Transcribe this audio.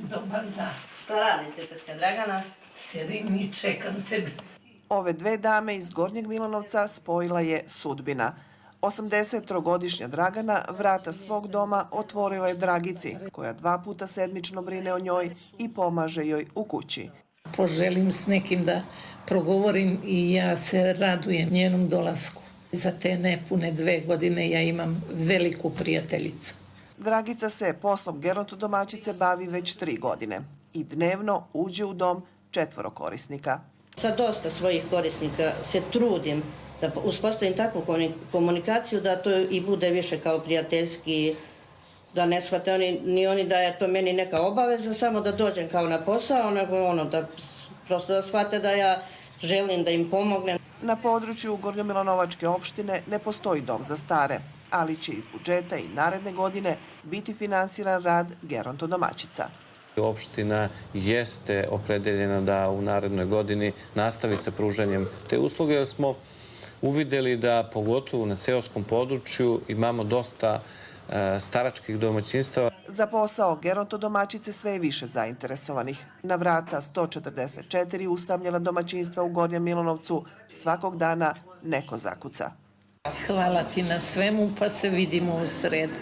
Dobar dan. Šta radite, tetka Dragana? Sedim i čekam tebe. Ove dve dame iz Gornjeg Milanovca spojila je sudbina. 83-godišnja Dragana vrata svog doma otvorila je Dragici, koja 2 puta sedmično brine o njoj i pomaže joj u kući. Poželim s nekim da progovorim i ja se radujem njenom dolasku. Za te nepune 2 godine ja imam veliku prijateljicu. Dragica se poslom gerontodomaćice bavi već 3 godine i dnevno uđe u dom 4 korisnika. Sa dosta svojih korisnika se trudim da uspostavim takvu komunikaciju da to i bude više kao prijateljski, da ne shvate ni oni da je to meni neka obaveza, samo da dođem kao na posao, nego da prosto da shvate da ja želim da im pomognem. Na području Gornjomilanovačke opštine ne postoji dom za stare, ali će iz budžeta i naredne godine biti finansiran rad gerontodomaćica. Opština jeste opredeljena da u narednoj godini nastavi sa pružanjem te usluge, jer smo uvideli da pogotovo na seoskom području imamo dosta staračkih domaćinstava. Za posao gerontodomaćice sve je više zainteresovanih. Na vrata 144 usamljena domaćinstva u Gornjem Milanovcu svakog dana neko zakuca. Hvala ti na svemu, pa se vidimo u sredu.